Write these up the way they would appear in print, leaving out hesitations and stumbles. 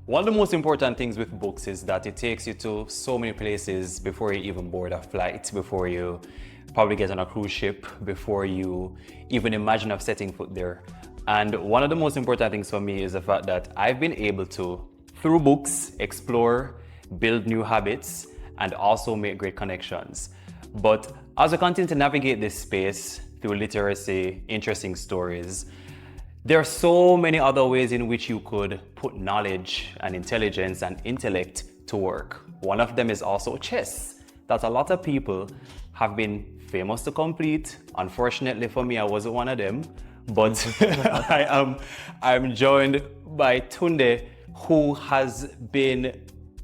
One of the most important things with books is that it takes you to so many places before you even board a flight, before you probably get on a cruise ship, before you even imagine of setting foot there. And one of the most important things for me is the fact that I've been able to, through books, explore, build new habits, and also make great connections. But as I continue to navigate this space through literacy, interesting stories, there are so many other ways in which you could put knowledge and intelligence and intellect to work. One of them is also chess, that a lot of people have been famous to complete. Unfortunately for me, I wasn't one of them, but I'm joined by Tunde, who has been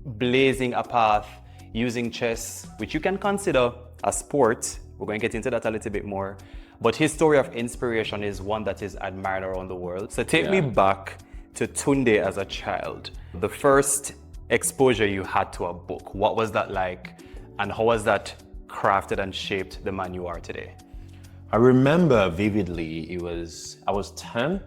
blazing a path using chess, which you can consider a sport. We're going to get into that a little bit more. But his story of inspiration is one that is admired around the world. So take me back to Tunde as a child. The first exposure you had to a book, what was that like? And how was that crafted and shaped the man you are today? I remember vividly, I was 10.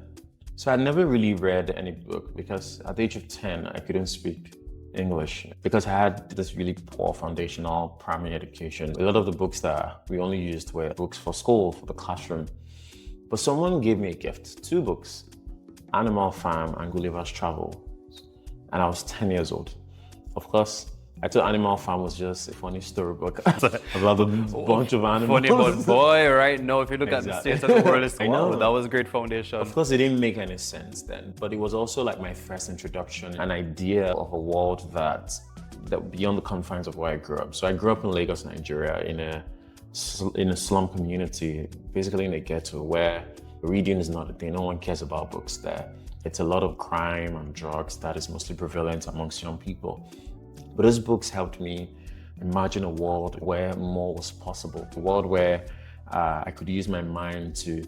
So I never really read any book because at the age of 10, I couldn't speak English because I had this really poor foundational primary education. A lot of the books that we only used were books for school, for the classroom. But someone gave me a gift, 2 books, Animal Farm and Gulliver's Travel. And I was 10 years old. Of course, I thought Animal Farm was just a funny storybook about a bunch of animals. Funny, but boy, right now, if you look at the state of the world, it's, wow, that was a great foundation. Of course, it didn't make any sense then, but it was also like my first introduction, an idea of a world that beyond the confines of where I grew up. So I grew up in Lagos, Nigeria, in a slum community, basically in a ghetto where reading is not a thing. No one cares about books there. It's a lot of crime and drugs that is mostly prevalent amongst young people. But those books helped me imagine a world where more was possible, a world where I could use my mind to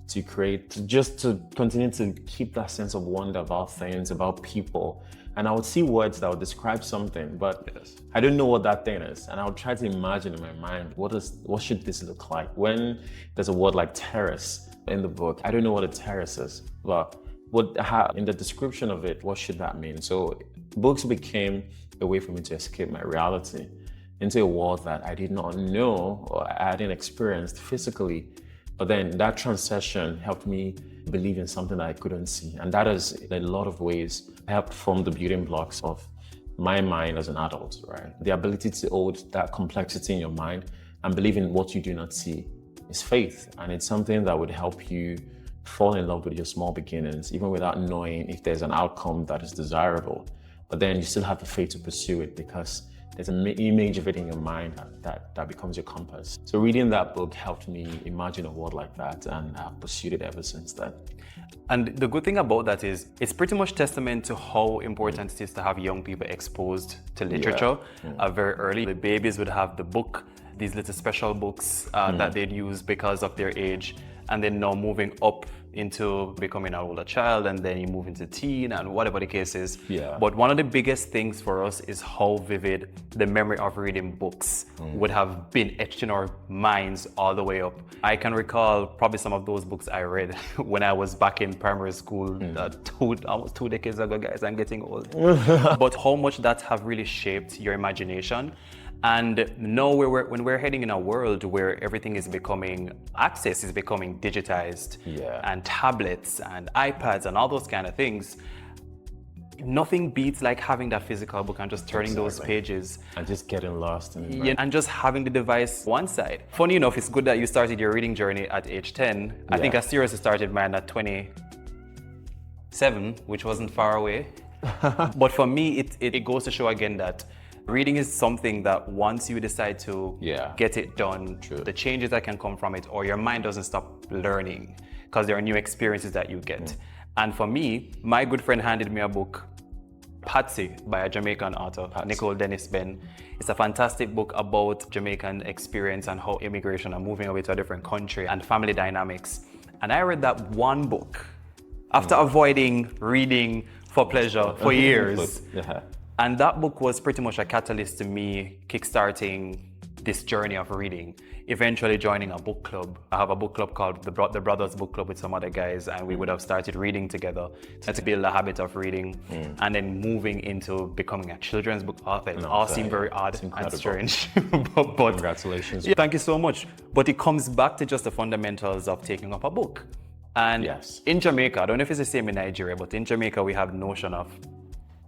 continue to keep that sense of wonder about things, about people. And I would see words that would describe something, but I don't know what that thing is. And I would try to imagine in my mind, what should this look like? When there's a word like terrace in the book, I don't know what a terrace is, but in the description of it, what should that mean? So books became a way for me to escape my reality into a world that I did not know or I hadn't experienced physically. But then that transition helped me believe in something that I couldn't see. And that has, in a lot of ways, helped form the building blocks of my mind as an adult, right? The ability to hold that complexity in your mind and believe in what you do not see is faith. And it's something that would help you fall in love with your small beginnings, even without knowing if there's an outcome that is desirable. But then you still have the faith to pursue it because there's an image of it in your mind that becomes your compass. So reading that book helped me imagine a world like that, and I've pursued it ever since then. And the good thing about that is it's pretty much testament to how important it is to have young people exposed to literature very early. The babies would have the book, these little special books that they'd use because of their age, and then now moving up into becoming an older child, and then you move into teen and whatever the case is. But one of the biggest things for us is how vivid the memory of reading books would have been etched in our minds all the way up. I can recall probably some of those books I read when I was back in primary school, almost 2 decades ago, guys, I'm getting old. But how much that have really shaped your imagination. And now when we're heading in a world where everything is becoming, access is becoming digitized, and tablets and iPads and all those kind of things, nothing beats like having that physical book and just turning those pages. And just getting lost in it. And just having the device one side. Funny enough, it's good that you started your reading journey at age 10. I think I seriously started mine at 27, which wasn't far away. But for me, it goes to show again that reading is something that once you decide to get it done, the changes that can come from it, or your mind doesn't stop learning because there are new experiences that you get. And for me, my good friend handed me a book, Patsy, by a Jamaican author, Nicole Dennis Ben. It's a fantastic book about Jamaican experience and how immigration and moving away to a different country and family dynamics. And I read that one book after avoiding reading for pleasure for years. And that book was pretty much a catalyst to me kickstarting this journey of reading, eventually joining a book club. I have a book club called the Brothers Book Club with some other guys, and we would have started reading together to build a habit of reading, and then moving into becoming a children's book author. It all seemed very odd and strange. but Congratulations. Yeah, thank you so much. But it comes back to just the fundamentals of taking up a book. And in Jamaica, I don't know if it's the same in Nigeria, but in Jamaica we have the notion of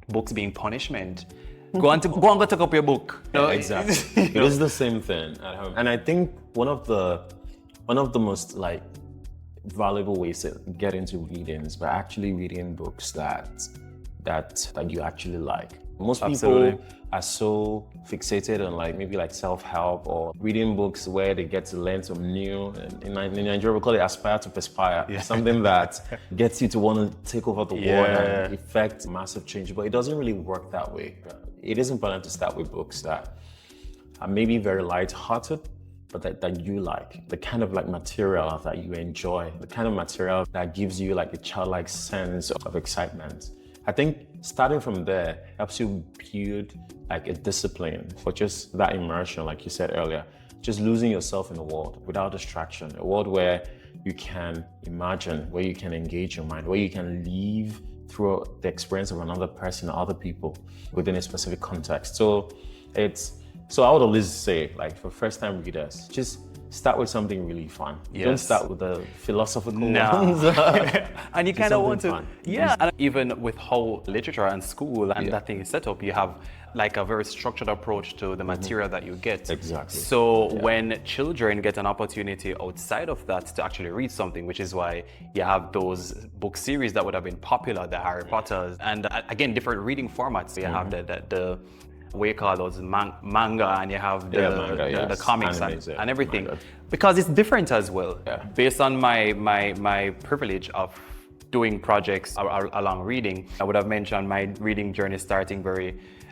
books being punishment. Go and go take up your book. No, exactly. It is the same thing at home. And I think one of the most like valuable ways to get into reading is by actually reading books that you actually like. Most people are so fixated on like maybe like self-help or reading books where they get to learn some new. In Nigeria, we call it aspire to perspire. Yeah. Something that gets you to want to take over the world and effect massive change. But it doesn't really work that way. It is important to start with books that are maybe very light-hearted, but that you like, the kind of like material that you enjoy, the kind of material that gives you like a childlike sense of excitement. I think starting from there helps you build like a discipline for just that immersion, like you said earlier, just losing yourself in the world without distraction, a world where you can imagine, where you can engage your mind, where you can live through the experience of another person or other people within a specific context. So I would always say, like for first-time readers, just start with something really fun. Yes. Don't start with the philosophical ones. And you kind of want to, fun. And even with how literature and school and that thing is set up, you have like a very structured approach to the material that you get. Exactly. So when children get an opportunity outside of that to actually read something, which is why you have those book series that would have been popular, the Harry Potters, and again, different reading formats. You have the what you call those manga, and you have the comics and everything, because it's different as well. Based on my privilege of doing projects along reading, I would have mentioned my reading journey starting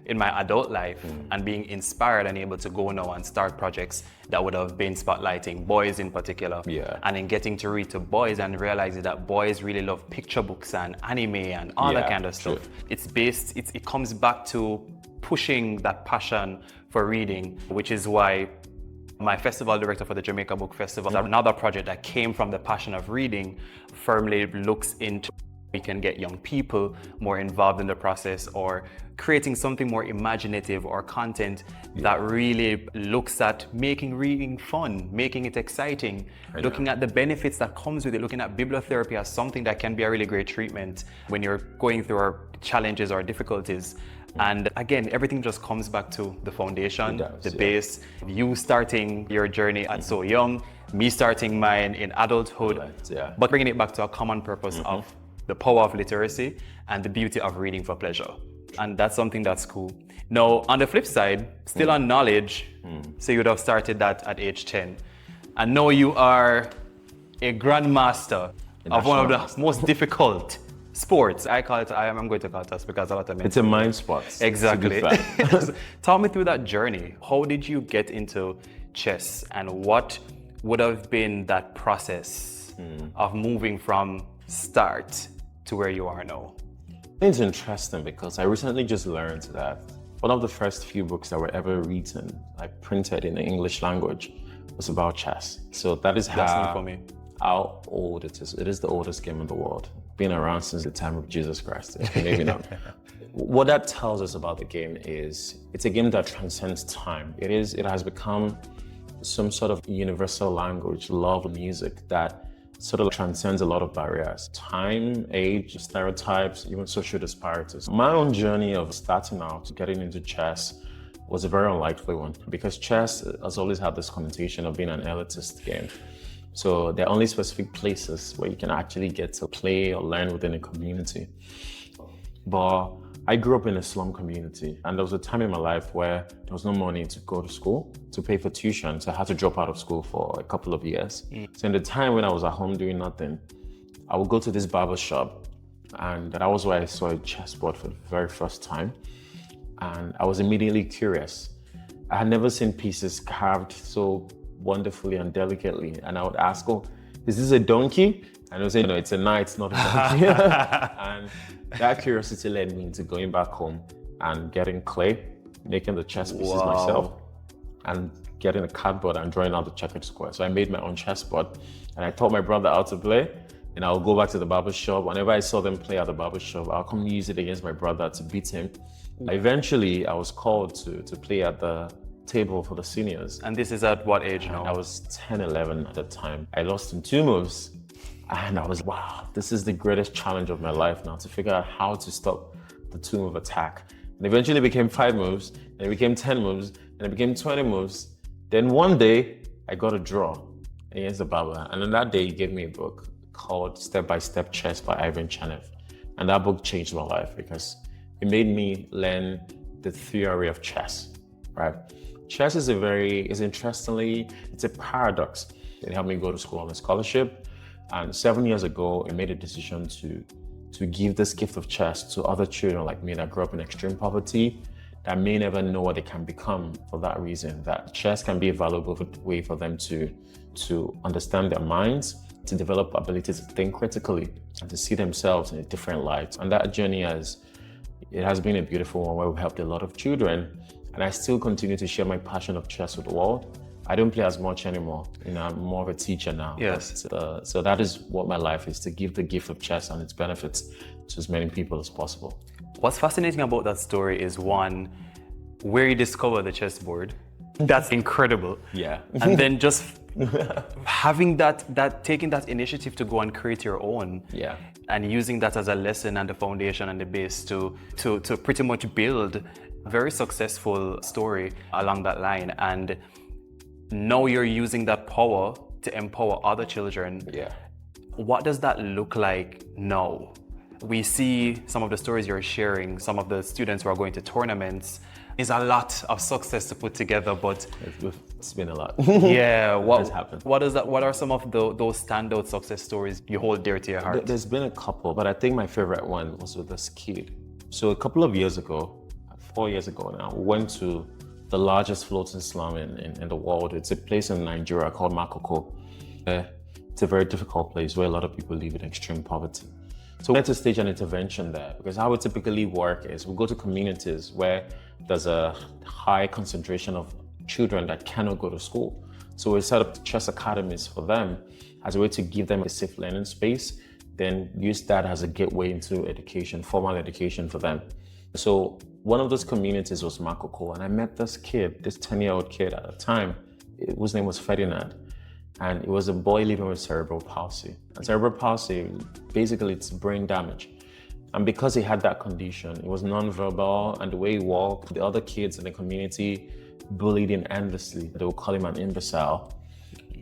in my adult life and being inspired and able to go now and start projects that would have been spotlighting boys in particular, and then getting to read to boys and realizing that boys really love picture books and anime and all that kind of stuff. It comes back to pushing that passion for reading, which is why my festival director for the Jamaica Book Festival, another project that came from the passion of reading, firmly looks into we can get young people more involved in the process, or creating something more imaginative or content that really looks at making reading fun, making it exciting, looking at the benefits that comes with it, looking at bibliotherapy as something that can be a really great treatment when you're going through challenges or difficulties. And again, everything just comes back to the foundation, the base, you starting your journey at so young, me starting mine in adulthood, but bringing it back to a common purpose of the power of literacy and the beauty of reading for pleasure. And that's something that's cool. Now, on the flip side, still on knowledge, so you would have started that at age 10. And now you are a grandmaster of one of the most difficult sports. I'm going to call it us because a lot of men. It's a mind sport. Exactly. Talk me through that journey. How did you get into chess, and what would have been that process of moving from start to where you are now? It's interesting because I recently just learned that one of the first few books that were ever written, like printed in the English language, was about chess. So that is how old it is. It is the oldest game in the world. Been around since the time of Jesus Christ. Maybe not. What that tells us about the game is it's a game that transcends time. It has become some sort of universal language, love of music that sort of transcends a lot of barriers. Time, age, stereotypes, even social disparities. My own journey of starting out, getting into chess, was a very unlikely one because chess has always had this connotation of being an elitist game. So there are only specific places where you can actually get to play or learn within a community. But I grew up in a slum community, and there was a time in my life where there was no money to go to school, to pay for tuition, so I had to drop out of school for a couple of years. So in the time when I was at home doing nothing, I would go to this barber shop, and that was where I saw a chessboard for the very first time. And I was immediately curious. I had never seen pieces carved so wonderfully and delicately. And I would ask, oh, is this a donkey? And they would say, no, it's a knight, it's not a donkey. And that curiosity led me into going back home and getting clay, making the chess pieces myself, and getting a cardboard and drawing out the checkered square. So I made my own chessboard and I taught my brother how to play. And I'll go back to the barber shop. Whenever I saw them play at the barber shop, I'll come use it against my brother to beat him. Eventually, I was called to play at the table for the seniors. And this is at what age now? I was 10, 11 at the time. I lost in 2 moves. And I was, wow, this is the greatest challenge of my life now, to figure out how to stop the 2-move attack. And eventually it became 5 moves, and it became 10 moves, and it became 20 moves. Then one day, I got a draw against the barber. And on that day, he gave me a book called Step by Step Chess by Ivan Chanev. And that book changed my life because it made me learn the theory of chess, right? Chess is it's a paradox. It helped me go to school on a scholarship. And 7 years ago, I made a decision to give this gift of chess to other children like me that grew up in extreme poverty, that may never know what they can become for that reason, that chess can be a valuable way for them to understand their minds, to develop ability to think critically and to see themselves in a different light. And that journey has been a beautiful one where we've helped a lot of children. And I still continue to share my passion of chess with the world. I don't play as much anymore. I'm more of a teacher now. Yes. But, so that is what my life is, to give the gift of chess and its benefits to as many people as possible. What's fascinating about that story is, one, where you discover the chessboard. That's incredible. Yeah. And then just having taking that initiative to go and create your own. Yeah. And using that as a lesson and the foundation and the base to pretty much build a very successful story along that line. And now you're using that power to empower other children. Yeah. What does that look like now? We see some of the stories you're sharing, some of the students who are going to tournaments. It's a lot of success to put together, but it's been a lot. Yeah, what has happened? What are some of those standout success stories you hold dear to your heart? There's been a couple, but I think my favorite one was with this kid. So a couple of years ago, 4 years ago now, we went to the largest floating slum in the world. It's a place in Nigeria called Makoko. It's a very difficult place where a lot of people live in extreme poverty. So we had to stage an intervention there, because how it typically works is we go to communities where there's a high concentration of children that cannot go to school. So we set up chess academies for them as a way to give them a safe learning space, then use that as a gateway into education, formal education for them. So one of those communities was Makoko, and I met this kid, this 10-year-old kid at the time, whose name was Ferdinand. And it was a boy living with cerebral palsy. And cerebral palsy, basically it's brain damage. And because he had that condition, he was nonverbal, and the way he walked, the other kids in the community bullied him endlessly. They would call him an imbecile.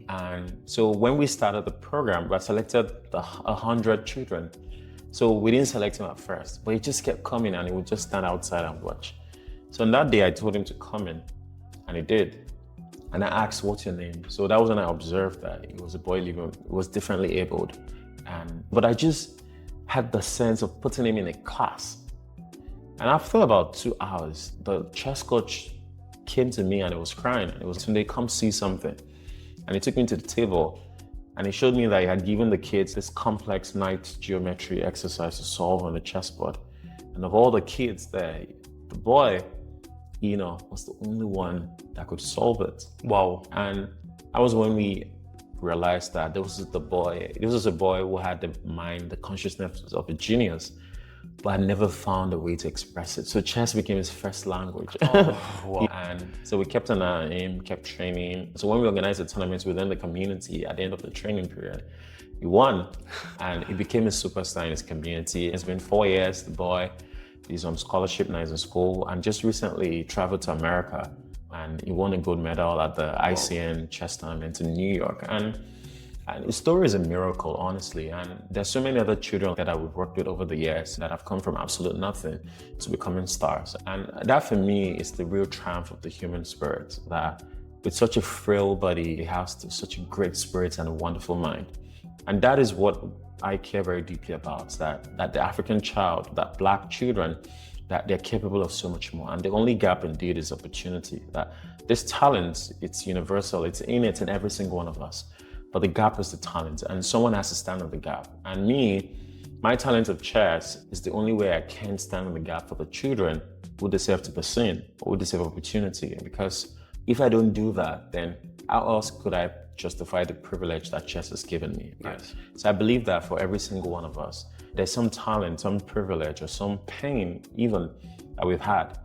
And so when we started the program, we selected 100 children. So we didn't select him at first, but he just kept coming and he would just stand outside and watch. So on that day, I told him to come in, and he did. And I asked, what's your name? So that was when I observed that he was a boy living, was differently abled. But I just had the sense of putting him in a class. And after about 2 hours, the chess coach came to me and he was crying. It was, Tunde, come see something. And he took me to the table and he showed me that he had given the kids this complex night geometry exercise to solve on the chessboard. And of all the kids there, the boy, Eno, was the only one that could solve it. Wow. And that was when we realized that this was a boy who had the mind, the consciousness of a genius, but had never found a way to express it. So chess became his first language. Oh, wow. And so we kept an eye on him, kept training. So when we organized the tournaments within the community at the end of the training period, he won and he became a superstar in his community. It's been 4 years, the boy. He's on scholarship now, he's in school, and just recently he traveled to America and he won a gold medal at the ICN chess tournament in New York. And his story is a miracle, honestly. And there's so many other children that we've worked with over the years that have come from absolute nothing to becoming stars. And that for me is the real triumph of the human spirit, that with such a frail body, he has such a great spirit and a wonderful mind. And that is what I care very deeply about, that the African child, that Black children, that they're capable of so much more. And the only gap indeed is opportunity. That this talent, it's universal, it's innate in every single one of us. But the gap is the talent, and someone has to stand on the gap. And me, my talent of chess is the only way I can stand on the gap for the children who deserve to be seen, or who deserve opportunity. Because if I don't do that, then how else could I justify the privilege that chess has given me? Right? Yes. So I believe that for every single one of us, there's some talent, some privilege, or some pain even that we've had.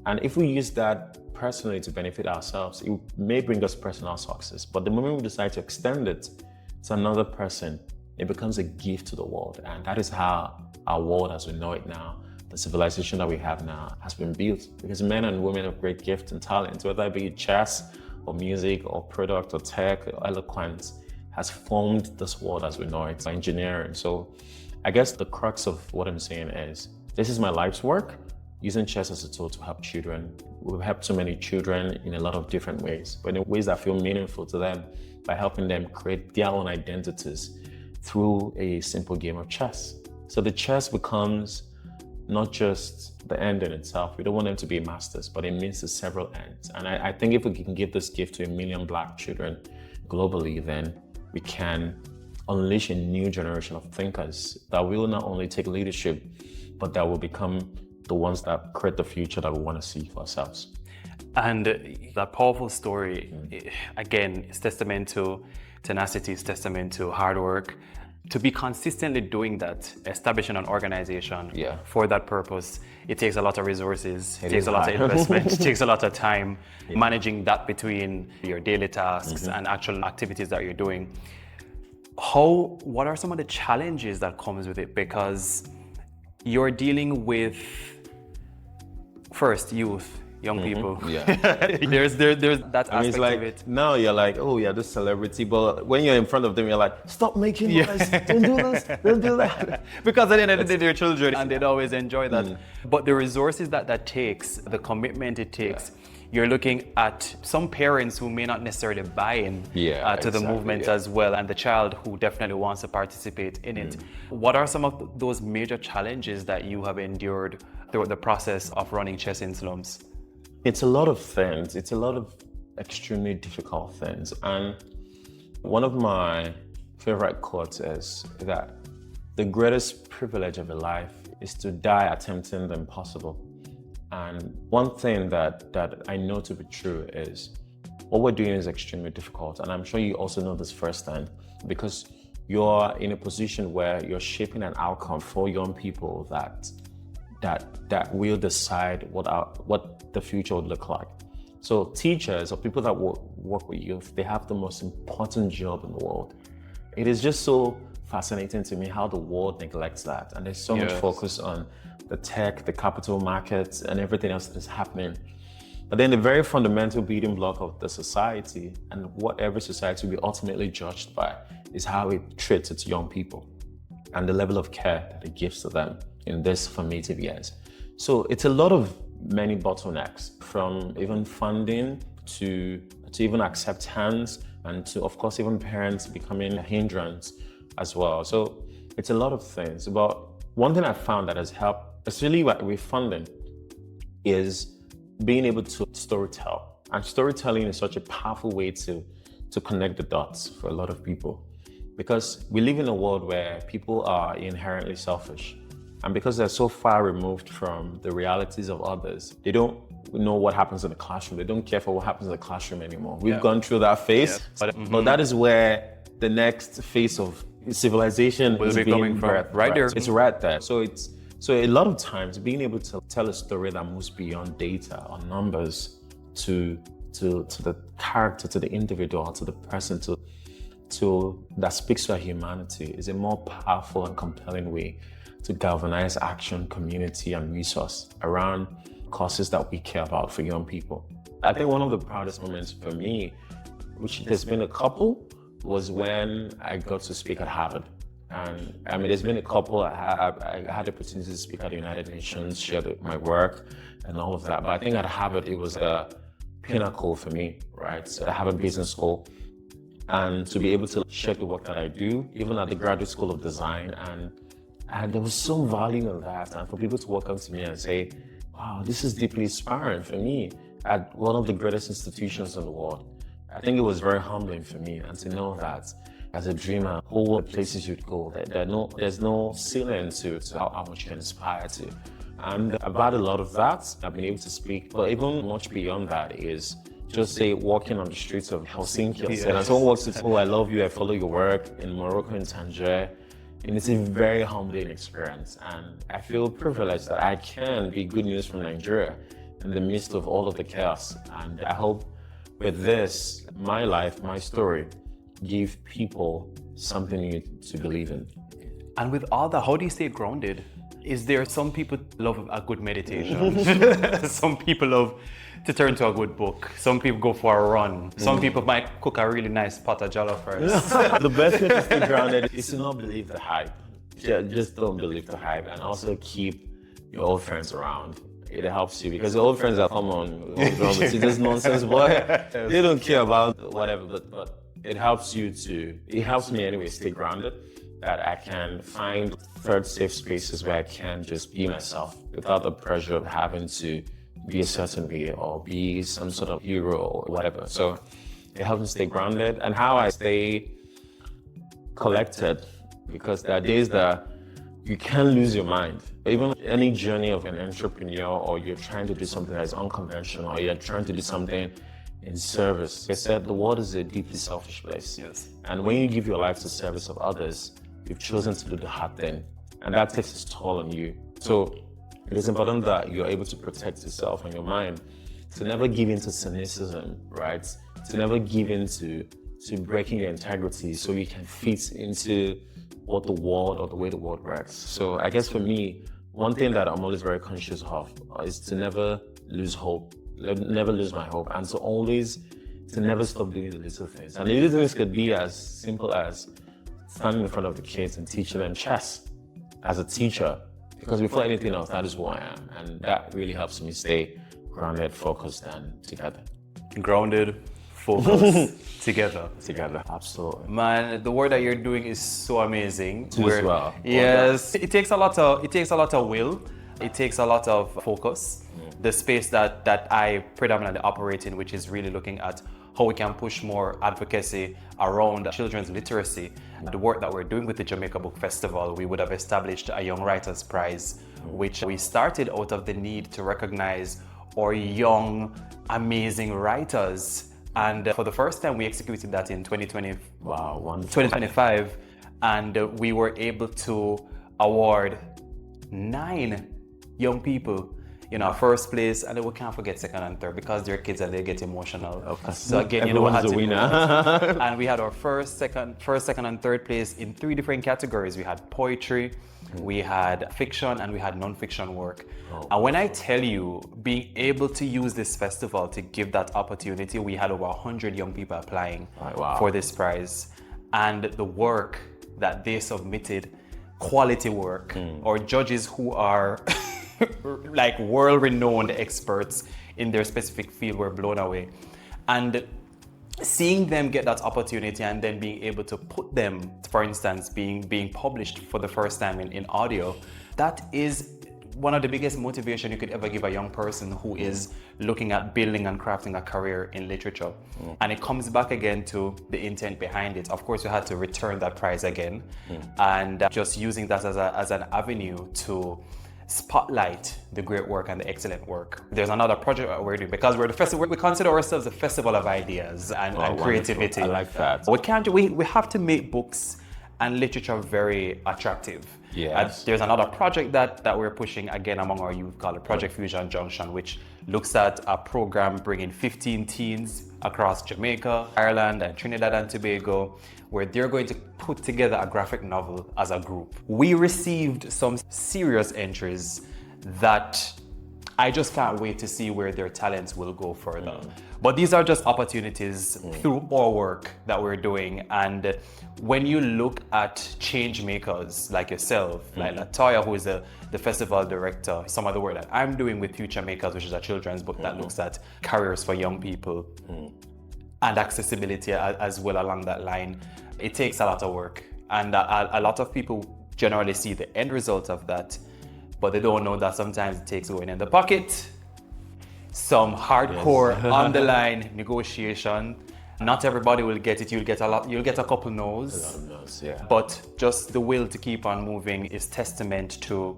And if we use that personally to benefit ourselves, it may bring us personal success. But the moment we decide to extend it to another person, it becomes a gift to the world. And that is how our world as we know it now, the civilization that we have now, has been built. Because men and women of great gift and talent, whether it be chess or music or product or tech or eloquence, has formed this world as we know it, engineering. So I guess the crux of what I'm saying is, this is my life's work, using chess as a tool to help children. We've helped so many children in a lot of different ways, but in ways that feel meaningful to them, by helping them create their own identities through a simple game of chess. So the chess becomes not just the end in itself. We don't want them to be masters, but it means the several ends. And I think if we can give this gift to 1 million Black children globally, then we can unleash a new generation of thinkers that will not only take leadership, but that will become the ones that create the future that we want to see for ourselves. And that powerful story, again, is testament to tenacity, is testament to hard work. To be consistently doing that, establishing an organization for that purpose, it takes a lot of resources, it takes a lot of investment, it takes a lot of time, managing that between your daily tasks and actual activities that you're doing. What are some of the challenges that comes with it? Because you're dealing with, first, youth, young people. Yeah. there's that aspect like, of it. now you're like, oh yeah, this celebrity, but when you're in front of them, you're like, stop making noise, don't do this, don't do that. Because at the end of the day, they're children and they'd always enjoy that. But the resources that takes, the commitment it takes, you're looking at some parents who may not necessarily buy in to the movement as well, and the child who definitely wants to participate in it. What are some of those major challenges that you have endured throughout the process of running Chess in Slums? It's a lot of things. It's a lot of extremely difficult things. And one of my favorite quotes is that the greatest privilege of a life is to die attempting the impossible. And one thing that I know to be true is what we're doing is extremely difficult. And I'm sure you also know this firsthand, because you're in a position where you're shaping an outcome for young people that will decide what the future would look like. So teachers or people that work with youth, they have the most important job in the world. It is just so fascinating to me how the world neglects that. And there's so much focus on the tech, the capital markets, and everything else that is happening. But then the very fundamental building block of the society, and what every society will be ultimately judged by, is how it treats its young people and the level of care that it gives to them in these formative years. So it's a lot of many bottlenecks, from even funding to even acceptance, and to, of course, even parents becoming a hindrance as well. So it's a lot of things. But one thing I found that has helped, especially with funding, is being able to storytell. And storytelling is such a powerful way to connect the dots for a lot of people. Because we live in a world where people are inherently selfish. And because they're so far removed from the realities of others, they don't know what happens in the classroom. They don't care for what happens in the classroom anymore. We've gone through that phase, but that is where the next phase of civilization will be coming from. Right there. It's right there. So a lot of times being able to tell a story that moves beyond data or numbers to the character, to the individual, to the person, to that speaks to our humanity is a more powerful and compelling way to galvanize action, community, and resource around causes that we care about for young people. I think one of the proudest moments for me, which there's been a couple, was when I got to speak at Harvard. And I mean, there's been a couple. I had the opportunity to speak at the United Nations, share my work and all of that. But I think at Harvard, it was a pinnacle for me, right? So Harvard Business School. And to be able to share the work that I do, even at the Graduate School of Design, and there was some value in that. And for people to walk up to me and say, wow, this is deeply inspiring for me at one of the greatest institutions in the world. I think it was very humbling for me, and to know that as a dreamer, all the places you'd go, there's no ceiling to how much you can aspire to. And I've had a lot of that. I've been able to speak, but even much beyond that is just say walking on the streets of Helsinki, and someone walks to, oh, I love you, I follow your work in Morocco and Tangier. And it's a very humbling experience. And I feel privileged that I can be good news from Nigeria in the midst of all of the chaos. And I hope with this, my life, my story, give people something new to believe in. And with all that, how do you stay grounded? Is there some people love a good meditation? Some people love to turn to a good book. Some people go for a run. Some people might cook a really nice pot of jollof rice. The best way to stay grounded is to not believe the hype. Just don't believe the hype, and also keep your old friends around. It helps you because the old friends that come on, this nonsense, boy, they don't care about whatever, but it helps me anyway, stay grounded, that I can find third safe spaces where I can just be myself without the pressure of having to be a certain way or be some sort of hero or whatever. So it helps me stay grounded, and how I stay collected, because there are days that you can lose your mind. Even any journey of an entrepreneur, or you're trying to do something that is unconventional, or you're trying to do something in service. They said the world is a deeply selfish place. Yes. And when you give your life to service of others, you've chosen to do the hard thing. And that takes its toll on you. So it is important that you're able to protect yourself and your mind, to never give in to cynicism, right? To never give in to breaking your integrity so you can fit into what the world or the way the world works. So I guess for me, one thing that I'm always very conscious of is to never lose hope, never lose my hope, and to never stop doing the little things. And the little things could be as simple as standing in front of the kids and teaching them chess as a teacher, because before anything else, that is who I am. And that really helps me stay grounded, focused, and together. Grounded, focused, together. Together, absolutely. Man, the work that you're doing is so amazing. As well. Yes, it takes a lot of will. It takes a lot of focus. The space that I predominantly operate in, which is really looking at how we can push more advocacy around children's literacy. The work that we're doing with the Jamaica Book Festival, we would have established a Young Writers Prize, which we started out of the need to recognize our young, amazing writers. And for the first time, we executed that in 2020. Wow, wonderful. 2025. And we were able to award 9 young people in our first place, and then we can't forget second and third because they're kids and they get emotional. So again, we had to winner. And we had our first, second, and third place in 3 different categories. We had poetry, we had fiction, and we had non-fiction work. And when I tell you, being able to use this festival to give that opportunity, we had over 100 young people applying for this prize. And the work that they submitted, quality work, or judges who are like world-renowned experts in their specific field, were blown away. And seeing them get that opportunity and then being able to put them, for instance, being published for the first time in audio, that is one of the biggest motivation you could ever give a young person who is looking at building and crafting a career in literature. And it comes back again to the intent behind it. Of course, we had to return that prize again, and just using that as an avenue to spotlight the great work and the excellent work. There's another project that we're doing, because we're the festival. We consider ourselves a festival of ideas and creativity. I like that. We have to make books and literature very attractive. Yes. There's another project that we're pushing again among our youth called Project Fusion Junction, which looks at a program bringing 15 teens across Jamaica, Ireland, and Trinidad and Tobago, where they're going to put together a graphic novel as a group. We received some serious entries that I just can't wait to see where their talents will go further. But these are just opportunities through our work that we're doing. And when you look at change makers like yourself, like Latoya, who is the festival director, some of the work that I'm doing with Future Makers, which is a children's book that looks at careers for young people and accessibility as well along that line, it takes a lot of work. And a lot of people generally see the end result of that, but they don't know that sometimes it takes going in the pocket, some hardcore on the line negotiation. Not everybody will get it. You'll get a couple no's. A lot of no's, yeah. But just the will to keep on moving is testament to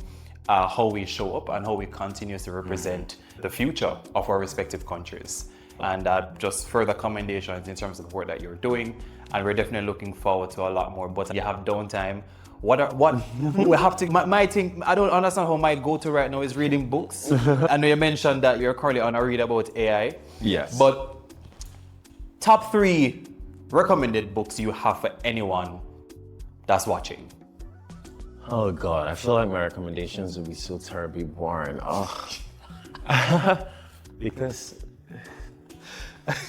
how we show up and how we continue to represent the future of our respective countries. and just further commendations in terms of the work that you're doing. And we're definitely looking forward to a lot more. But you have downtime. What we have to, my thing, I don't understand how my go-to right now is reading books. I know you mentioned that you're currently on a read about AI. Yes. But top 3 recommended books you have for anyone that's watching. Oh God, I feel like my recommendations would be so terribly boring. Oh. Because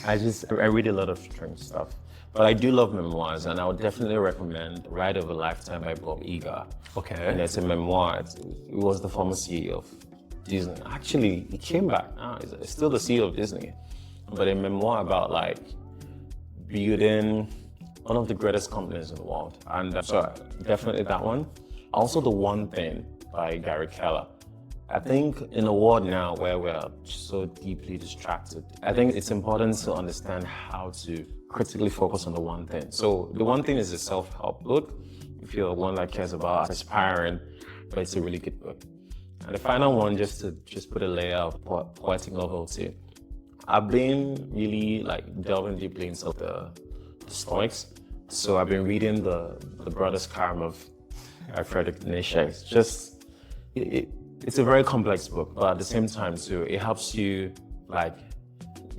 I read a lot of strange stuff. But I do love memoirs, and I would definitely recommend Ride of a Lifetime by Bob Iger. Okay. And it's a memoir. It was the former CEO of Disney. Actually, he came back now. He's still the CEO of Disney. But a memoir about like building one of the greatest companies in the world. And so definitely that one. Also The One Thing by Gary Keller. I think in a world now where we're so deeply distracted, I think it's important to understand how to critically focus on the one thing. So The One Thing is a self-help book, if you're one that cares about aspiring, but it's a really good book. And the final one, just to put a layer of poetic novelty. I've been really like delving deeply into the Stoics. So I've been reading the Brothers Karamazov by Friedrich Nietzsche. It's just, it's a very complex book, but at the same time too, it helps you like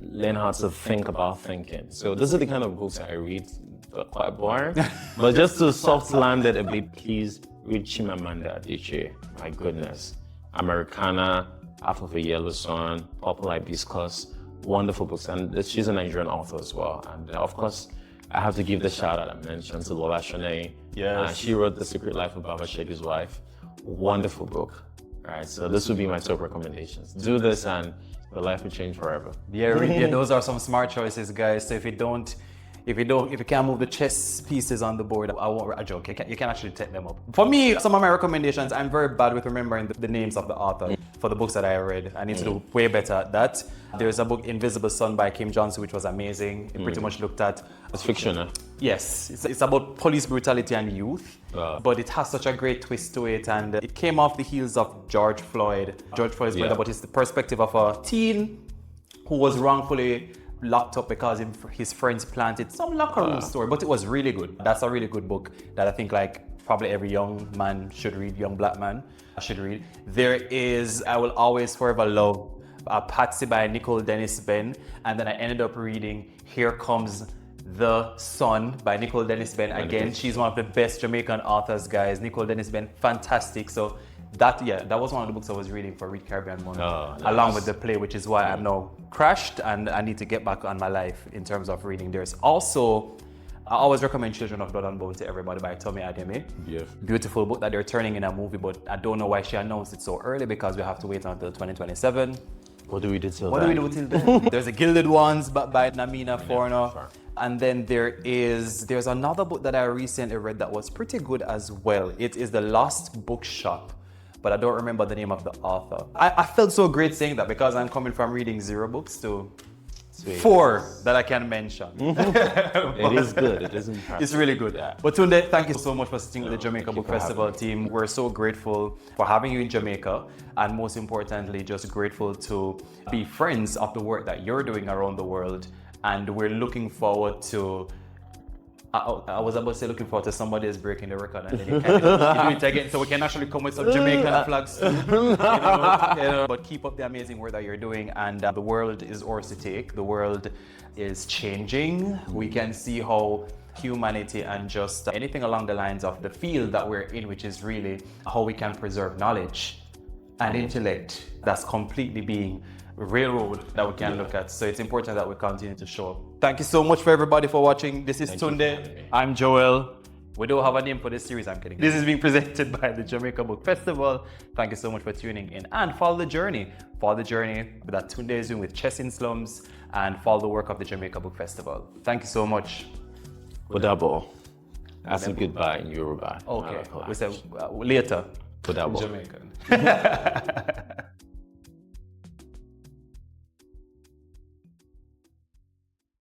learn how to think about thinking. So those are the kind of books I read, but quite boring. But just to soft land it a bit, please read Chimamanda Adichie. My goodness. Americana, Half of a Yellow Sun, Purple Hibiscus, wonderful books. And she's a Nigerian author as well. And of course, I have to give the shout out I mentioned to Lola Shanae. Yes. She wrote The Secret Life of Baba Shaggy's Wife. Wonderful book. All right, so this would be my top recommendations. Do this and your life will change forever. Yeah, those are some smart choices, guys. So if you can't move the chess pieces on the board, I won't joke. You can actually take them up. For me, some of my recommendations, I'm very bad with remembering the names of the author for the books that I read. I need to do way better at that. There's a book, Invisible Sun by Kim Johnson, which was amazing. It pretty much looked at... It's fiction, huh? Yes, it's about police brutality and youth, but it has such a great twist to it, and it came off the heels of George Floyd's brother, but it's the perspective of a teen who was wrongfully locked up because his friends planted some locker room story, but it was really good. That's a really good book that I think like probably every young man should read, young black man should read. There is I Will Always Forever Love, Patsy by Nicole Dennis Benn, and then I ended up reading Here Comes the Sun by Nicole Dennis Benn. Again, she's one of the best Jamaican authors, guys. Nicole Dennis Benn, fantastic. So that was one of the books I was reading for Read Caribbean Month, along with the play, which is why I'm now crashed and I need to get back on my life in terms of reading. There's also, I always recommend Children of Blood and Bone to everybody by Tommy Adeyemi. Yeah. Beautiful book that they're turning in a movie, but I don't know why she announced it so early because we have to wait until 2027. What do we do till then? What do we do till then? There's a Gilded Ones by Namina Forno. And then there's another book that I recently read that was pretty good as well. It is The Lost Bookshop, but I don't remember the name of the author. I felt so great saying that because I'm coming from reading 0 books to 4 that I can mention. It is good. It is impressive. It's really good. Yeah. But Tunde, thank you so much for sitting with the Jamaica Book Festival team. We're so grateful for having you in Jamaica, and most importantly, just grateful to be friends of the work that you're doing around the world. And we're looking forward to, I was about to say looking forward to somebody is breaking the record and then you do it again so we can actually come with some Jamaican flags. But keep up the amazing work that you're doing, and the world is ours to take. The world is changing. We can see how humanity and just anything along the lines of the field that we're in, which is really how we can preserve knowledge and intellect that's completely being railroad that we can look at. So it's important that we continue to show up. Thank you so much for everybody for watching. This is Tunde. I'm Joel. We don't have a name for this series, I'm kidding. This is being presented by the Jamaica Book Festival. Thank you so much for tuning in, and follow the journey. Follow the journey that Tunde is doing with Chess in Slums, and follow the work of the Jamaica Book Festival. Thank you so much. Odabo. That's a goodbye in Yoruba. Okay. We say later. Odabo. Jamaican.